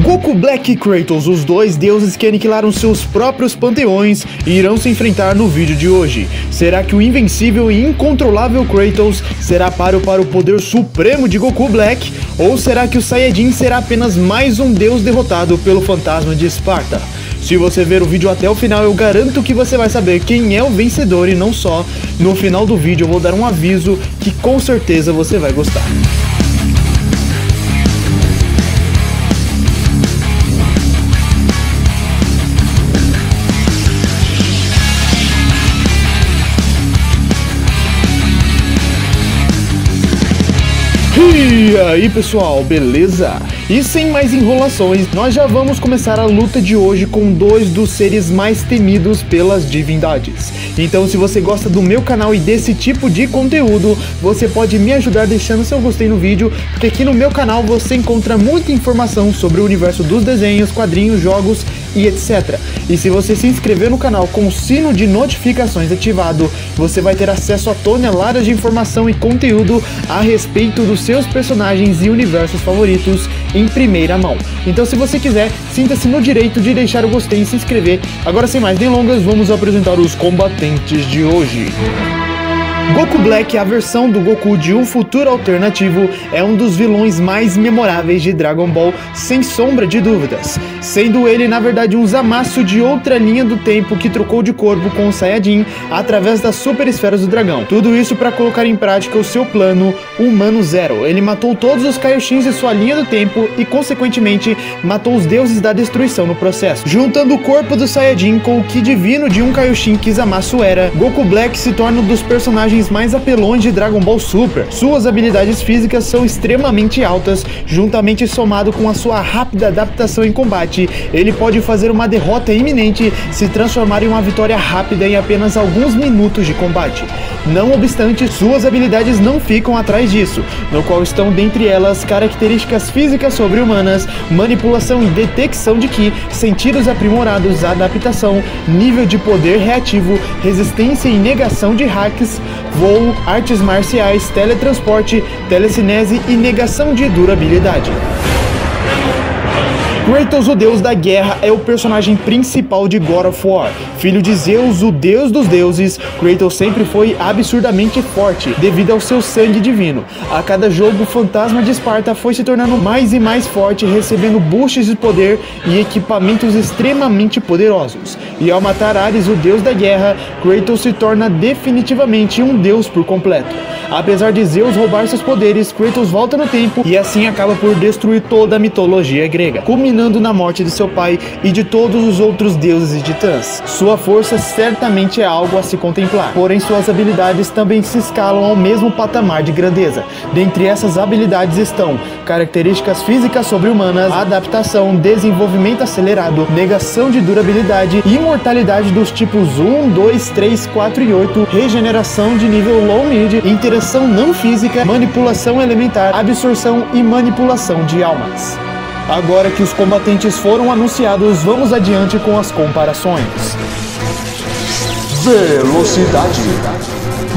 Goku Black e Kratos, os dois deuses que aniquilaram seus próprios panteões, irão se enfrentar no vídeo de hoje. Será que o invencível e incontrolável Kratos será páreo para o poder supremo de Goku Black? Ou será que o Saiyajin será apenas mais um deus derrotado pelo fantasma de Esparta? Se você ver o vídeo até o final, eu garanto que você vai saber quem é o vencedor e não só. No final do vídeo eu vou dar um aviso que com certeza você vai gostar. E aí pessoal, beleza? E sem mais enrolações, nós já vamos começar a luta de hoje com dois dos seres mais temidos pelas divindades. Então se você gosta do meu canal e desse tipo de conteúdo, você pode me ajudar deixando seu gostei no vídeo, porque aqui no meu canal você encontra muita informação sobre o universo dos desenhos, quadrinhos, jogos e etc. E se você se inscrever no canal com o sino de notificações ativado, você vai ter acesso a toneladas de informação e conteúdo a respeito dos seus personagens e universos favoritos em primeira mão. Então se você quiser, sinta-se no direito de deixar o gostei e se inscrever. Agora sem mais delongas, vamos apresentar os combatentes de hoje. Goku Black, a versão do Goku de um futuro alternativo, é um dos vilões mais memoráveis de Dragon Ball, sem sombra de dúvidas, sendo ele na verdade um Zamasu de outra linha do tempo que trocou de corpo com o Saiyajin através das super esferas do dragão. Tudo isso para colocar em prática o seu plano Humano Zero. Ele matou todos os Kaioshins de sua linha do tempo e consequentemente matou os deuses da destruição no processo. Juntando o corpo do Saiyajin com o Ki divino de um Kaioshin que Zamasu era, Goku Black se torna um dos personagens mais apelões de Dragon Ball Super. Suas habilidades físicas são extremamente altas, juntamente somado com a sua rápida adaptação em combate, ele pode fazer uma derrota iminente se transformar em uma vitória rápida em apenas alguns minutos de combate. Não obstante, suas habilidades não ficam atrás disso, no qual estão dentre elas características físicas sobre-humanas, manipulação e detecção de Ki, sentidos aprimorados, adaptação, nível de poder reativo, resistência e negação de hacks, voo, artes marciais, teletransporte, telecinese e negação de durabilidade. Kratos, o deus da guerra, é o personagem principal de God of War. Filho de Zeus, o deus dos deuses, Kratos sempre foi absurdamente forte devido ao seu sangue divino. A cada jogo, o fantasma de Esparta foi se tornando mais e mais forte, recebendo boosts de poder e equipamentos extremamente poderosos. E ao matar Ares, o deus da guerra, Kratos se torna definitivamente um deus por completo. Apesar de Zeus roubar seus poderes, Kratos volta no tempo e assim acaba por destruir toda a mitologia grega, culminando na morte de seu pai e de todos os outros deuses e titãs. Sua força certamente é algo a se contemplar, porém suas habilidades também se escalam ao mesmo patamar de grandeza. Dentre essas habilidades estão características físicas sobre-humanas, adaptação, desenvolvimento acelerado, negação de durabilidade, imortalidade dos tipos 1, 2, 3, 4 e 8, regeneração de nível low-mid, interação não física, manipulação elementar, absorção e manipulação de almas. Agora que os combatentes foram anunciados, vamos adiante com as comparações. Velocidade.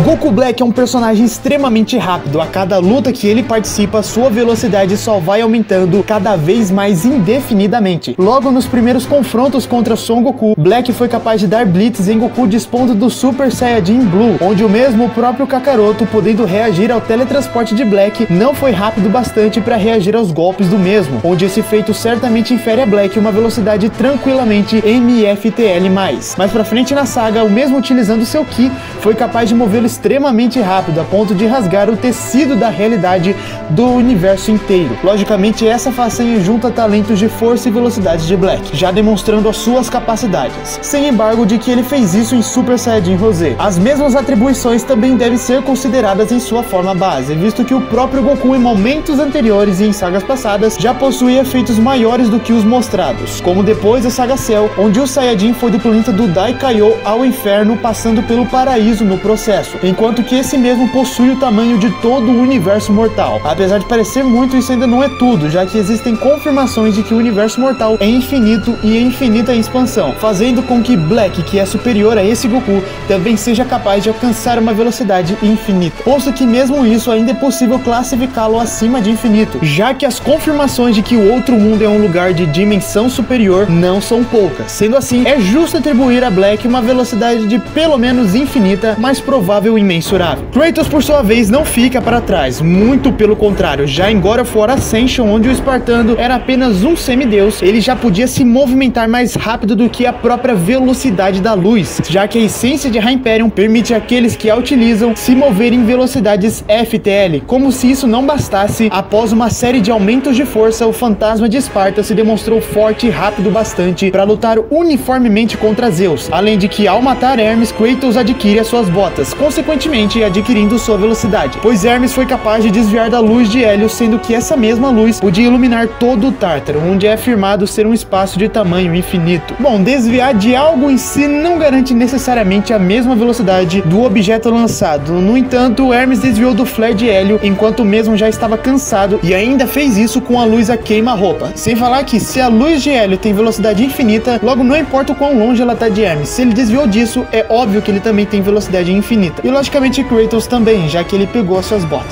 Goku Black é um personagem extremamente rápido. A cada luta que ele participa, sua velocidade só vai aumentando cada vez mais indefinidamente. Logo nos primeiros confrontos contra Son Goku, Black foi capaz de dar blitz em Goku dispondo do Super Saiyajin Blue, onde o mesmo próprio Kakaroto, podendo reagir ao teletransporte de Black, não foi rápido bastante para reagir aos golpes do mesmo, onde esse feito certamente infere a Black uma velocidade tranquilamente MFTL+. Mais pra frente na saga, o mesmo utilizando seu Ki, foi capaz de movê-lo extremamente rápido, a ponto de rasgar o tecido da realidade do universo inteiro. Logicamente, essa façanha junta talentos de força e velocidade de Black, já demonstrando as suas capacidades, sem embargo de que ele fez isso em Super Saiyajin Rosé. As mesmas atribuições também devem ser consideradas em sua forma base, visto que o próprio Goku em momentos anteriores e em sagas passadas já possuía feitos maiores do que os mostrados, como depois da saga Cell, onde o Saiyajin foi do planeta do Daikaio ao inferno, passando pelo paraíso no processo. universo, enquanto que esse mesmo possui o tamanho de todo o universo mortal. Apesar de parecer muito, isso ainda não é tudo, já que existem confirmações de que o universo mortal é infinito e em infinita expansão, fazendo com que Black, que é superior a esse Goku, também seja capaz de alcançar uma velocidade infinita. Posto que mesmo isso ainda é possível classificá-lo acima de infinito, já que as confirmações de que o outro mundo é um lugar de dimensão superior não são poucas. Sendo assim, é justo atribuir a Black uma velocidade de pelo menos infinita, mais provável e imensurável. Kratos, por sua vez, não fica para trás, muito pelo contrário. Já em God of War Ascension, onde o espartano era apenas um semideus, ele já podia se movimentar mais rápido do que a própria velocidade da luz, já que a essência de Hyperion permite àqueles que a utilizam se moverem em velocidades FTL. Como se isso não bastasse, após uma série de aumentos de força, o fantasma de Esparta se demonstrou forte e rápido bastante para lutar uniformemente contra Zeus, além de que ao matar Hermes, Kratos adquire as suas botas, consequentemente adquirindo sua velocidade, pois Hermes foi capaz de desviar da luz de Hélio, sendo que essa mesma luz podia iluminar todo o Tártaro, onde é afirmado ser um espaço de tamanho infinito. Bom, desviar de algo em si não garante necessariamente a mesma velocidade do objeto lançado. No entanto, Hermes desviou do flare de Hélio enquanto mesmo já estava cansado e ainda fez isso com a luz a queima-roupa. Sem falar que se a luz de Hélio tem velocidade infinita, logo não importa o quão longe ela está de Hermes, se ele desviou disso, é óbvio que ele também tem velocidade infinita. E logicamente Kratos também, já que ele pegou as suas botas.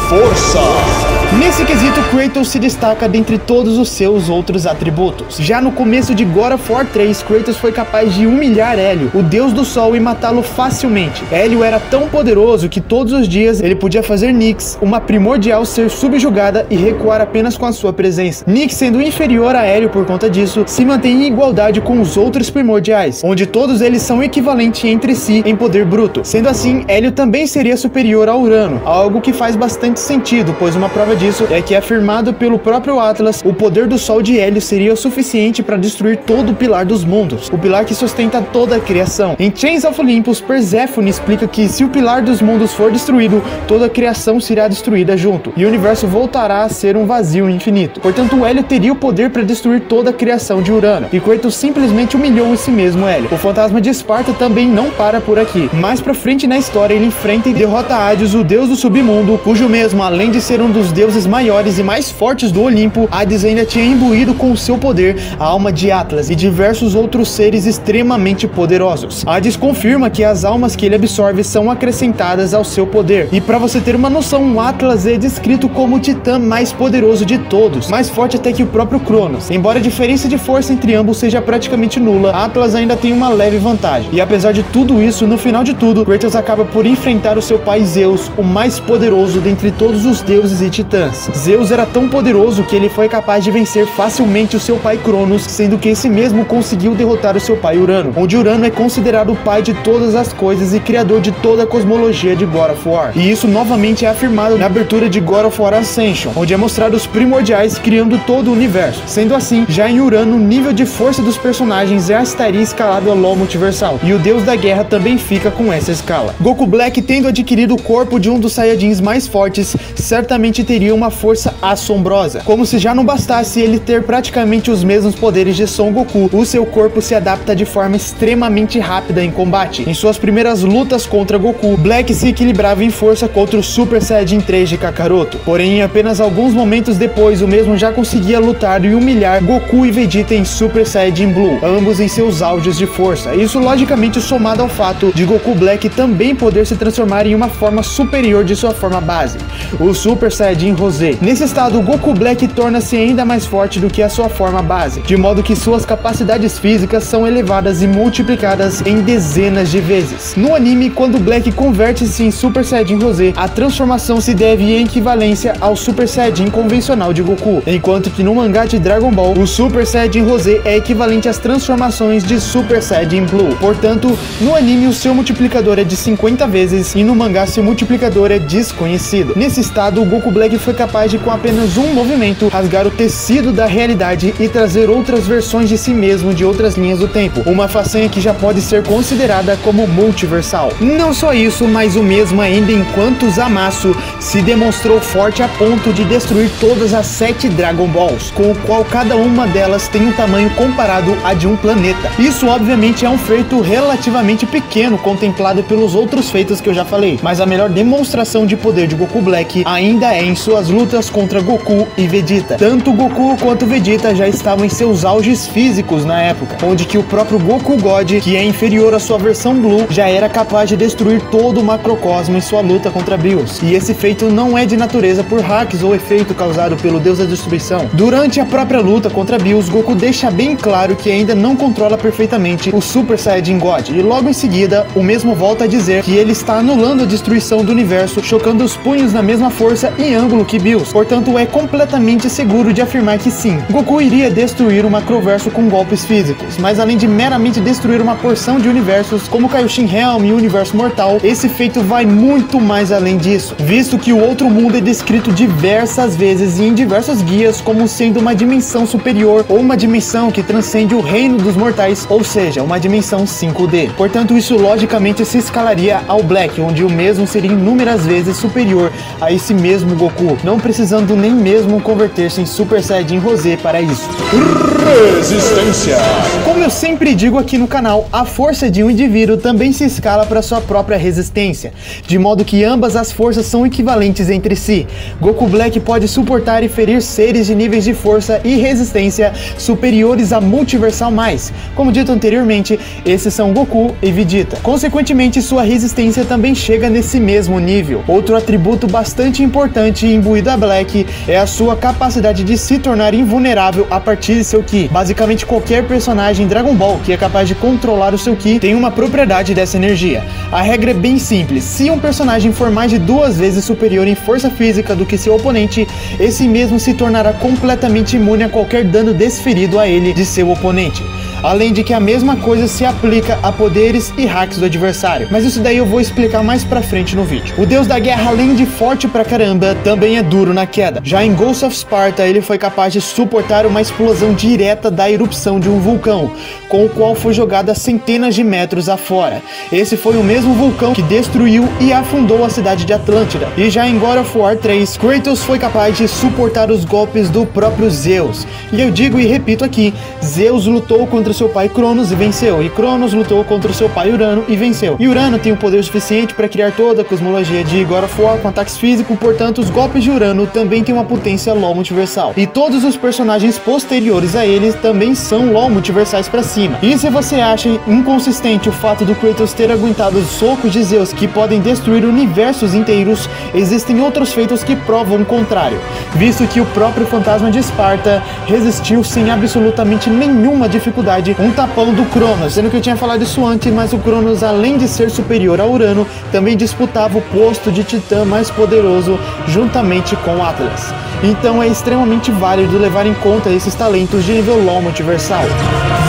Força! Nesse quesito, Kratos se destaca dentre todos os seus outros atributos. Já no começo de God of War 3, Kratos foi capaz de humilhar Hélio, o deus do sol, e matá-lo facilmente. Hélio era tão poderoso que todos os dias ele podia fazer Nyx, uma primordial, ser subjugada e recuar apenas com a sua presença. Nyx, sendo inferior a Hélio por conta disso, se mantém em igualdade com os outros primordiais, onde todos eles são equivalentes entre si em poder bruto. Sendo assim, Hélio também seria superior a Urano, algo que faz bastante sentido, pois uma prova disso é que, afirmado pelo próprio Atlas, o poder do sol de Hélio seria o suficiente para destruir todo o pilar dos mundos, o pilar que sustenta toda a criação. Em Chains of Olympus, Perséfone explica que se o pilar dos mundos for destruído, toda a criação será destruída junto, e o universo voltará a ser um vazio infinito. Portanto, Hélio teria o poder para destruir toda a criação de Urano, e Kratos simplesmente humilhou esse mesmo Hélio. O fantasma de Esparta também não para por aqui. Mais pra frente na história, ele enfrenta e derrota Hades, o deus do submundo, cujo mesmo, além de ser um dos deuses maiores e mais fortes do Olimpo, Hades ainda tinha imbuído com o seu poder a alma de Atlas e diversos outros seres extremamente poderosos. Hades confirma que as almas que ele absorve são acrescentadas ao seu poder. E para você ter uma noção, o Atlas é descrito como o titã mais poderoso de todos, mais forte até que o próprio Cronos. Embora a diferença de força entre ambos seja praticamente nula, Atlas ainda tem uma leve vantagem. E apesar de tudo isso, no final de tudo, Kratos acaba por enfrentar o seu pai Zeus, o mais poderoso dentre todos os deuses e titãs. Zeus era tão poderoso que ele foi capaz de vencer facilmente o seu pai Cronos, sendo que esse mesmo conseguiu derrotar o seu pai Urano, onde Urano é considerado o pai de todas as coisas e criador de toda a cosmologia de God of War. E isso novamente é afirmado na abertura de God of War Ascension, onde é mostrado os primordiais criando todo o universo. Sendo assim, já em Urano, o nível de força dos personagens já estaria escalado ao LoL multiversal, e o deus da guerra também fica com essa escala. Goku Black, tendo adquirido o corpo de um dos Saiyajins mais fortes, certamente teria uma força assombrosa. Como se já não bastasse ele ter praticamente os mesmos poderes de Son Goku, o seu corpo se adapta de forma extremamente rápida em combate. Em suas primeiras lutas contra Goku, Black se equilibrava em força contra o Super Saiyajin 3 de Kakaroto. Porém, em apenas alguns momentos depois, o mesmo já conseguia lutar e humilhar Goku e Vegeta em Super Saiyajin Blue, ambos em seus auges de força. Isso logicamente somado ao fato de Goku Black também poder se transformar em uma forma superior de sua forma base, o Super Saiyajin Rosé. Nesse estado, o Goku Black torna-se ainda mais forte do que a sua forma base, de modo que suas capacidades físicas são elevadas e multiplicadas em dezenas de vezes. No anime, quando Black converte-se em Super Saiyajin Rosé, a transformação se deve em equivalência ao Super Saiyajin convencional de Goku, enquanto que no mangá de Dragon Ball, o Super Saiyajin Rosé é equivalente às transformações de Super Saiyajin Blue. Portanto, no anime o seu multiplicador é de 50 vezes e no mangá seu multiplicador é desconhecido. Nesse estado, o Goku Black foi capaz de, com apenas um movimento, rasgar o tecido da realidade e trazer outras versões de si mesmo de outras linhas do tempo, uma façanha que já pode ser considerada como multiversal. Não só isso, mas o mesmo ainda enquanto Zamasu se demonstrou forte a ponto de destruir todas as 7 Dragon Balls, com o qual cada uma delas tem um tamanho comparado a de um planeta. Isso obviamente é um feito relativamente pequeno contemplado pelos outros feitos que eu já falei, mas a melhor demonstração de poder de Goku Black ainda é em suas lutas contra Goku e Vegeta. Tanto Goku quanto Vegeta já estavam em seus auges físicos na época, onde que o próprio Goku God, que é inferior à sua versão Blue, já era capaz de destruir todo o macrocosmo em sua luta contra Bills. E esse feito não é de natureza por hacks ou efeito causado pelo Deus da Destruição. Durante a própria luta contra Bills, Goku deixa bem claro que ainda não controla perfeitamente o Super Saiyajin God, e logo em seguida, o mesmo volta a dizer que ele está anulando a destruição do universo, chocando os punhos na mesma força e ângulo que Bills. Portanto, é completamente seguro de afirmar que sim, Goku iria destruir o macroverso com golpes físicos, mas além de meramente destruir uma porção de universos, como Kaioshin Helm e o Universo Mortal, esse feito vai muito mais além disso, visto que o outro mundo é descrito diversas vezes e em diversos guias como sendo uma dimensão superior ou uma dimensão que transcende o reino dos mortais, ou seja, uma dimensão 5D. Portanto, isso logicamente se escalaria ao Black, onde o mesmo seria inúmeras vezes superior a esse mesmo Goku, não precisando nem mesmo converter-se em Super Saiyajin Rosé para isso. Resistência. Como eu sempre digo aqui no canal, a força de um indivíduo também se escala para sua própria resistência, de modo que ambas as forças são equivalentes entre si. Goku Black pode suportar e ferir seres de níveis de força e resistência superiores a Multiversal Mais. Como dito anteriormente, esses são Goku e Vegeta. Consequentemente, sua resistência também chega nesse mesmo nível. Outro atributo bastante importante imbuído a Black é a sua capacidade de se tornar invulnerável a partir de seu Ki. Basicamente, qualquer personagem Dragon Ball que é capaz de controlar o seu Ki tem uma propriedade dessa energia. A regra é bem simples: se um personagem for mais de 2 vezes superior em força física do que seu oponente, esse mesmo se tornará completamente imune a qualquer dano desferido a ele de seu oponente. Além de que a mesma coisa se aplica a poderes e hacks do adversário, mas isso daí eu vou explicar mais pra frente no vídeo. O Deus da Guerra, além de forte pra caramba, também é duro na queda. Já em Ghost of Sparta, ele foi capaz de suportar uma explosão direta da erupção de um vulcão, com o qual foi jogado a centenas de metros afora. Esse foi o mesmo vulcão que destruiu e afundou a cidade de Atlântida. E já em God of War 3, Kratos foi capaz de suportar os golpes do próprio Zeus. E eu digo e repito aqui, Zeus lutou contra seu pai Cronos e venceu, e Cronos lutou contra seu pai Urano e venceu. E Urano tem o poder suficiente para criar toda a cosmologia de God of War com ataques físicos, portanto os golpes de Urano também têm uma potência LoL multiversal. E todos os personagens posteriores a eles também são LoL multiversais para cima. E se você acha inconsistente o fato do Kratos ter aguentado os socos de Zeus que podem destruir universos inteiros, existem outros feitos que provam o contrário, visto que o próprio fantasma de Esparta resistiu sem absolutamente nenhuma dificuldade um tapão do Cronos, sendo que eu tinha falado isso antes, mas o Cronos, além de ser superior a Urano, também disputava o posto de titã mais poderoso juntamente com Atlas. Então é extremamente válido levar em conta esses talentos de nível LoL multiversal.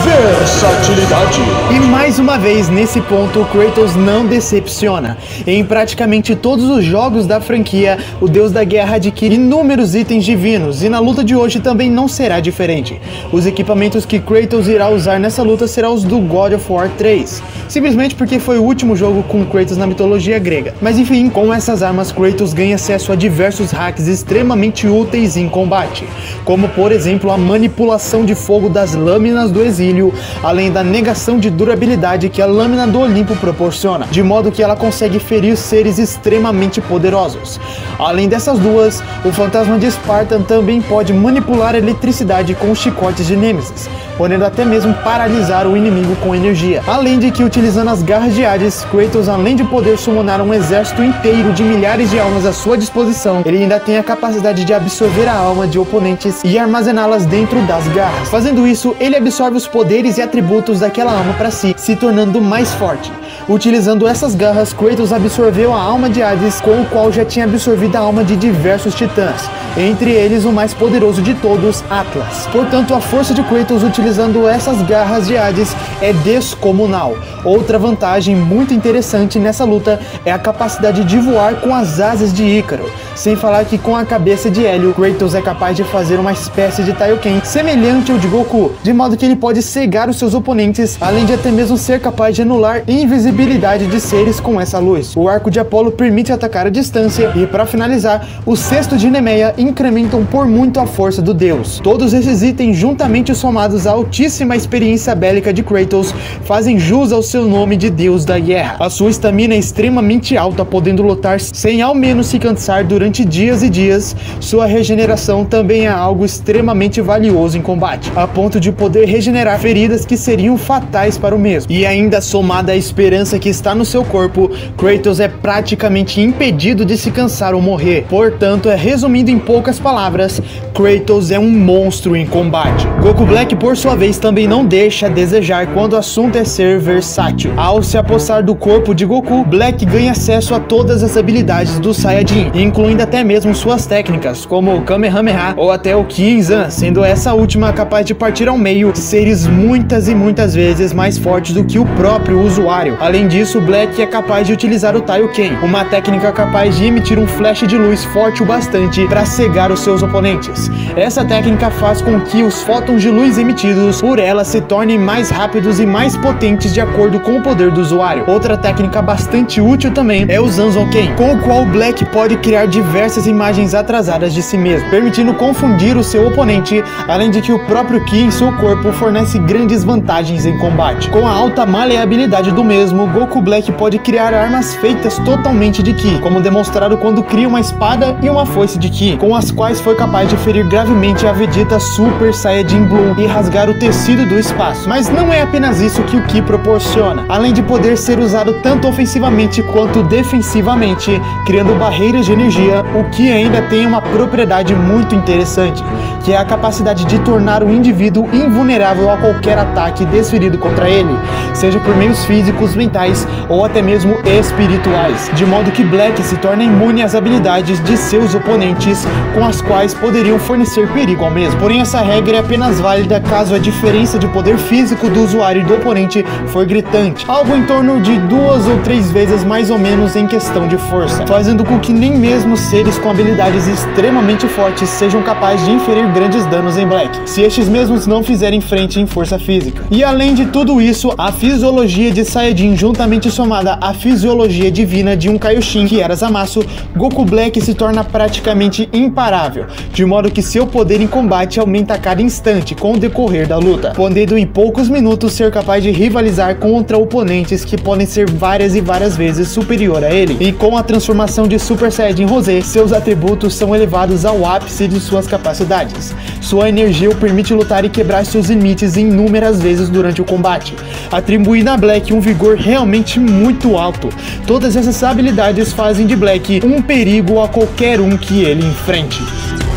Versatilidade. E mais uma vez, nesse ponto, o Kratos não decepciona. Em praticamente todos os jogos da franquia, o Deus da Guerra adquire inúmeros itens divinos, e na luta de hoje também não será diferente. Os equipamentos que Kratos irá usar nessa luta serão os do God of War 3, simplesmente porque foi o último jogo com Kratos na mitologia grega. Mas enfim, com essas armas, Kratos ganha acesso a diversos hacks extremamente úteis em combate, como por exemplo a manipulação de fogo das lâminas do exílio, além da negação de durabilidade que a lâmina do Olimpo proporciona, de modo que ela consegue ferir seres extremamente poderosos. Além dessas duas, o fantasma de Esparta também pode manipular a eletricidade com os chicotes de Nêmesis, podendo até mesmo paralisar o inimigo com energia. Além de que, utilizando as garras de Hades, Kratos, além de poder summonar um exército inteiro de milhares de almas à sua disposição, ele ainda tem a capacidade de absorver absorver a alma de oponentes e armazená-las dentro das garras. Fazendo isso, ele absorve os poderes e atributos daquela alma para si, se tornando mais forte. Utilizando essas garras, Kratos absorveu a alma de Hades, com o qual já tinha absorvido a alma de diversos titãs, entre eles o mais poderoso de todos, Atlas. Portanto, a força de Kratos utilizando essas garras de Hades é descomunal. Outra vantagem muito interessante nessa luta é a capacidade de voar com as asas de Ícaro. Sem falar que com a cabeça de Hélio, Kratos é capaz de fazer uma espécie de Taioken semelhante ao de Goku, de modo que ele pode cegar os seus oponentes, além de até mesmo ser capaz de anular invisibilidade de seres com essa luz. O arco de Apolo permite atacar a distância e, para finalizar, o cesto de Nemeia incrementam por muito a força do deus. Todos esses itens, juntamente somados à altíssima experiência bélica de Kratos, fazem jus ao seu nome de deus da guerra. A sua estamina é extremamente alta, podendo lutar sem ao menos se cansar durante dias e dias. Sua regeneração também é algo extremamente valioso em combate, a ponto de poder regenerar feridas que seriam fatais para o mesmo. E ainda somada à esperança que está no seu corpo, Kratos é praticamente impedido de se cansar ou morrer. Portanto, resumindo em poucas palavras, Kratos é um monstro em combate. Goku Black, por sua vez, também não deixa a desejar quando o assunto é ser versátil. Ao se apossar do corpo de Goku, Black ganha acesso a todas as habilidades do Saiyajin, incluindo até mesmo suas técnicas, como o Kamehameha ou até o Kinzan, sendo essa última capaz de partir ao meio seres muitas e muitas vezes mais fortes do que o próprio usuário. Além disso, Black é capaz de utilizar o Taioken, uma técnica capaz de emitir um flash de luz forte o bastante para cegar os seus oponentes. Essa técnica faz com que os fótons de luz emitidos por ela se tornem mais rápidos e mais potentes de acordo com o poder do usuário. Outra técnica bastante útil também é o Zanzouken, com o qual Black pode criar diversas imagens atrasadas de si mesmo, permitindo confundir o seu oponente, além de que o próprio Ki em seu corpo fornece grandes vantagens em combate. Com a alta maleabilidade do mesmo, Goku Black pode criar armas feitas totalmente de Ki, como demonstrado quando cria uma espada e uma foice de Ki, com as quais foi capaz de ferir gravemente a Vegeta Super Saiyajin Blue e rasgar o tecido do espaço. Mas não é apenas isso que o Ki proporciona, além de poder ser usado tanto ofensivamente quanto defensivamente, criando barreiras de energia. O Ki ainda tem uma propriedade muito interessante, que é a capacidade de tornar o indivíduo invulnerável a qualquer ataque desferido contra ele, seja por meios físicos, mentais ou até mesmo espirituais, de modo que Black se torna imune às habilidades de seus oponentes, com as quais poderiam fornecer perigo ao mesmo. Porém, essa regra é apenas válida caso a diferença de poder físico do usuário e do oponente for gritante, algo em torno de 2 ou 3 vezes mais ou menos em questão de força, fazendo com que nem mesmo seres com habilidades extremamente fortes sejam capazes de inferir grandes danos em Black, se estes mesmos não fizerem frente em força física. E além de tudo isso, a fisiologia de Saiyajin, juntamente somada à fisiologia divina de um Kaioshin, que era Zamasu, Goku Black se torna praticamente imparável, de modo que seu poder em combate aumenta a cada instante com o decorrer da luta, podendo em poucos minutos ser capaz de rivalizar contra oponentes que podem ser várias e várias vezes superior a ele. E com a transformação de Super Saiyajin Rosé, seus atributos são elevados ao ápice de suas capacidades. Sua energia o permite lutar e quebrar seus limites inúmeras vezes durante o combate, atribuindo a Black um vigor realmente muito alto. Todas essas habilidades fazem de Black um perigo a qualquer um que ele enfrente.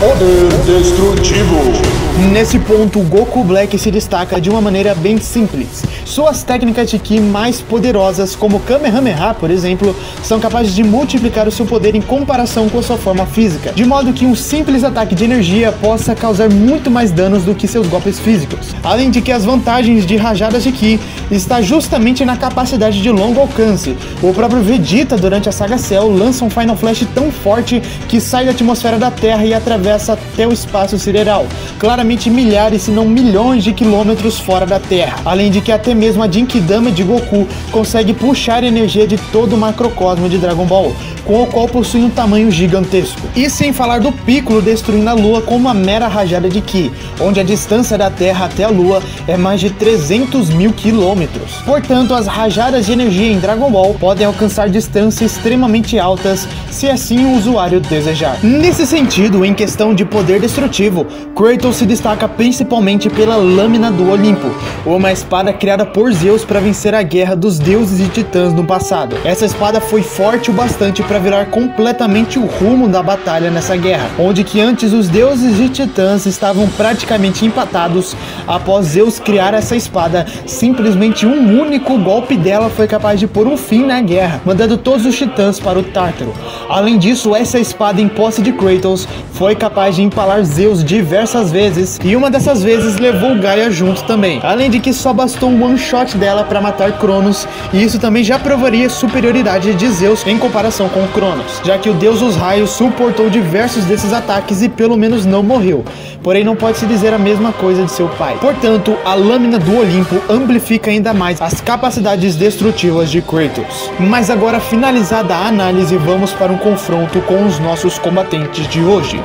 Poder destrutivo. Nesse ponto, Goku Black se destaca de uma maneira bem simples. Suas técnicas de Ki mais poderosas, como Kamehameha, por exemplo, são capazes de multiplicar o seu poder em comparação com a sua forma física, de modo que um simples ataque de energia possa causar muito mais danos do que seus golpes físicos. Além de que as vantagens de rajadas de Ki está justamente na capacidade de longo alcance. O próprio Vegeta, durante a saga Cell, lança um Final Flash tão forte que sai da atmosfera da Terra e atravessa até o espaço sideral, claramente milhares, se não milhões de quilômetros fora da Terra. Além de que até mesmo a Genkidama de Goku consegue puxar a energia de todo o macrocosmo de Dragon Ball, com o qual possui um tamanho gigantesco. E sem falar do Piccolo destruindo a Lua com uma mera rajada de Ki, onde a distância da Terra até a Lua é mais de 300 mil quilômetros. Portanto, as rajadas de energia em Dragon Ball podem alcançar distâncias extremamente altas, se assim o usuário desejar. Nesse sentido, em questão de poder destrutivo, Kratos se destaca principalmente pela Lâmina do Olimpo, uma espada criada por Zeus para vencer a guerra dos deuses e titãs no passado. Essa espada foi forte o bastante para virar completamente o rumo da batalha nessa guerra, onde que antes os deuses e titãs estavam praticamente empatados. Após Zeus criar essa espada, simplesmente um único golpe dela foi capaz de pôr um fim na guerra, mandando todos os titãs para o Tártaro. Além disso, essa espada em posse de Kratos foi capaz de empalar Zeus diversas vezes, e uma dessas vezes levou Gaia junto também. Além de que só bastou um one shot dela para matar Cronos, e isso também já provaria a superioridade de Zeus em comparação com Cronos, já que o deus dos raios suportou diversos desses ataques e pelo menos não morreu. Porém, não pode se dizer a mesma coisa de seu pai. Portanto, a Lâmina do Olimpo amplifica ainda mais as capacidades destrutivas de Kratos. Mas agora, finalizada a análise, vamos para um confronto com os nossos combatentes de hoje.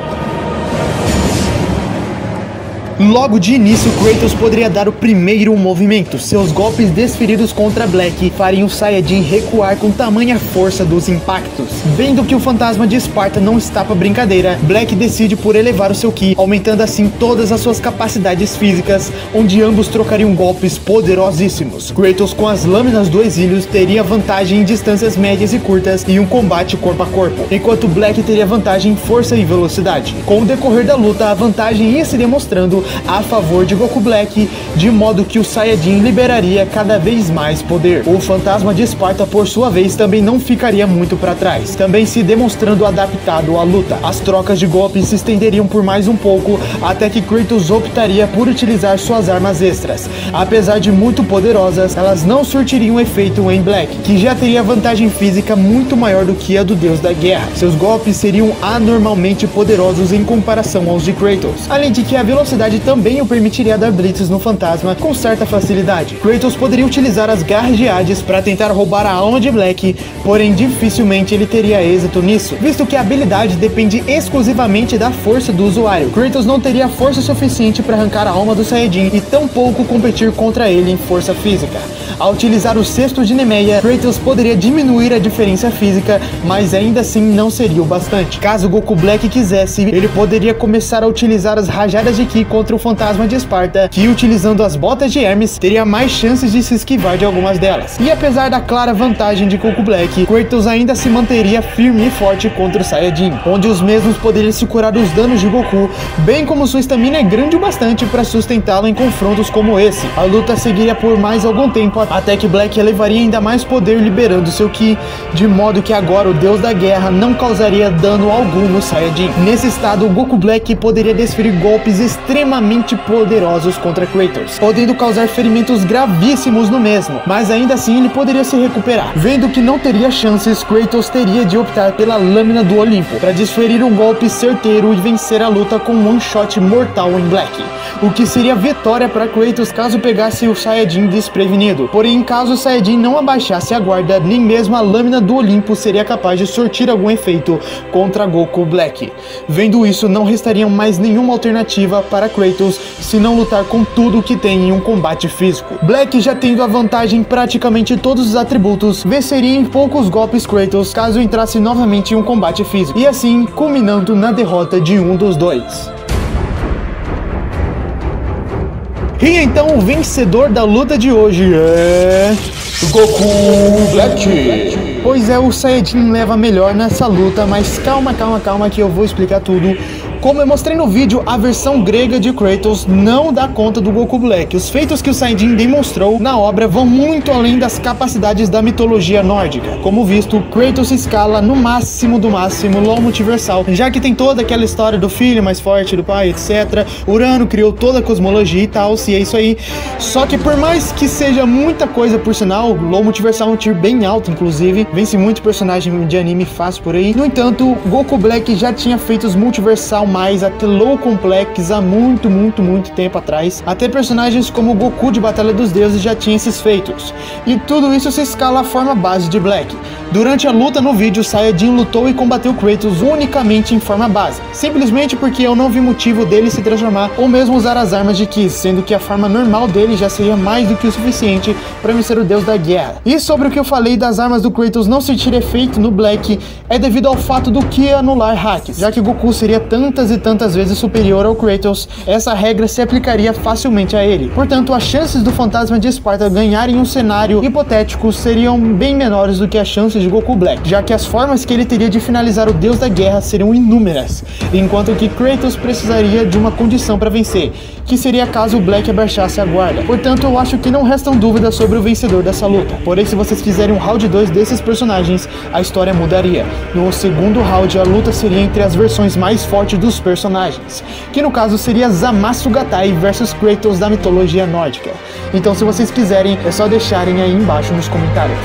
Logo de início, Kratos poderia dar o primeiro movimento. Seus golpes desferidos contra Black fariam o Saiyajin recuar com tamanha força dos impactos. Vendo que o fantasma de Esparta não está para brincadeira, Black decide por elevar o seu Ki, aumentando assim todas as suas capacidades físicas, onde ambos trocariam golpes poderosíssimos. Kratos, com as lâminas do exílio, teria vantagem em distâncias médias e curtas e um combate corpo a corpo, enquanto Black teria vantagem em força e velocidade. Com o decorrer da luta, a vantagem ia se demonstrando a favor de Goku Black, de modo que o Saiyajin liberaria cada vez mais poder. O fantasma de Esparta, por sua vez, também não ficaria muito para trás, também se demonstrando adaptado à luta. As trocas de golpes se estenderiam por mais um pouco, até que Kratos optaria por utilizar suas armas extras. Apesar de muito poderosas, elas não surtiriam efeito em Black, que já teria vantagem física muito maior do que a do deus da guerra. Seus golpes seriam anormalmente poderosos em comparação aos de Kratos, além de que a velocidade também o permitiria dar blitzes no fantasma com certa facilidade. Kratos poderia utilizar as garras de Hades para tentar roubar a alma de Black, porém dificilmente ele teria êxito nisso, visto que a habilidade depende exclusivamente da força do usuário. Kratos não teria força suficiente para arrancar a alma do Saiyajin e tampouco competir contra ele em força física. Ao utilizar o cesto de Nemeia, Kratos poderia diminuir a diferença física, mas ainda assim não seria o bastante. Caso Goku Black quisesse, ele poderia começar a utilizar as rajadas de Ki contra o fantasma de Esparta, que utilizando as botas de Hermes, teria mais chances de se esquivar de algumas delas. E apesar da clara vantagem de Goku Black, Kratos ainda se manteria firme e forte contra o Saiyajin, onde os mesmos poderiam se curar dos danos de Goku, bem como sua estamina é grande o bastante para sustentá-lo em confrontos como esse. A luta seguiria por mais algum tempo, até que Black elevaria ainda mais poder liberando seu Ki, de modo que agora o deus da guerra não causaria dano algum no Saiyajin. Nesse estado, Goku Black poderia desferir golpes extremamente poderosos contra Kratos, podendo causar ferimentos gravíssimos no mesmo, mas ainda assim ele poderia se recuperar. Vendo que não teria chances, Kratos teria de optar pela Lâmina do Olimpo para desferir um golpe certeiro e vencer a luta com um one shot mortal em Black, o que seria vitória para Kratos caso pegasse o Saiyajin desprevenido. Porém, caso o Saiyajin não abaixasse a guarda, nem mesmo a Lâmina do Olimpo seria capaz de surtir algum efeito contra Goku Black. Vendo isso, não restaria mais nenhuma alternativa para Kratos se não lutar com tudo o que tem em um combate físico. Black, já tendo a vantagem em praticamente todos os atributos, venceria em poucos golpes Kratos caso entrasse novamente em um combate físico, e assim culminando na derrota de um dos dois. E então o vencedor da luta de hoje é... Goku Black. Pois é, o Saiyajin leva melhor nessa luta, mas calma que eu vou explicar tudo. Como eu mostrei no vídeo, a versão grega de Kratos não dá conta do Goku Black. Os feitos que o Saiyajin demonstrou na obra vão muito além das capacidades da mitologia nórdica. Como visto, Kratos escala no máximo do máximo LoL multiversal, já que tem toda aquela história do filho mais forte do pai, etc. Urano criou toda a cosmologia e tal, se é isso aí. Só que por mais que seja muita coisa, por sinal, LoL multiversal é um tier bem alto, inclusive. Vence muito personagem de anime fácil por aí. No entanto, Goku Black já tinha feito os multiversal mais até low complex há muito tempo atrás. Até personagens como o Goku de Batalha dos Deuses já tinham esses feitos. E tudo isso se escala à forma base de Black. Durante a luta no vídeo, Saiyajin lutou e combateu Kratos unicamente em forma básica, simplesmente porque eu não vi motivo dele se transformar ou mesmo usar as armas de Ki, sendo que a forma normal dele já seria mais do que o suficiente para vencer o deus da guerra. E sobre o que eu falei das armas do Kratos não sentir efeito no Black, é devido ao fato do Ki anular hacks. Já que Goku seria tantas e tantas vezes superior ao Kratos, essa regra se aplicaria facilmente a ele. Portanto, as chances do fantasma de Esparta ganharem um cenário hipotético seriam bem menores do que as chances de Goku Black, já que as formas que ele teria de finalizar o deus da guerra seriam inúmeras, enquanto que Kratos precisaria de uma condição para vencer, que seria caso o Black abaixasse a guarda. Portanto, eu acho que não restam dúvidas sobre o vencedor dessa luta. Porém, se vocês quiserem um round 2 desses personagens, a história mudaria. No segundo round, a luta seria entre as versões mais fortes dos personagens, que no caso seria Zamasu Gatai versus Kratos da mitologia nórdica. Então, se vocês quiserem, é só deixarem aí embaixo nos comentários.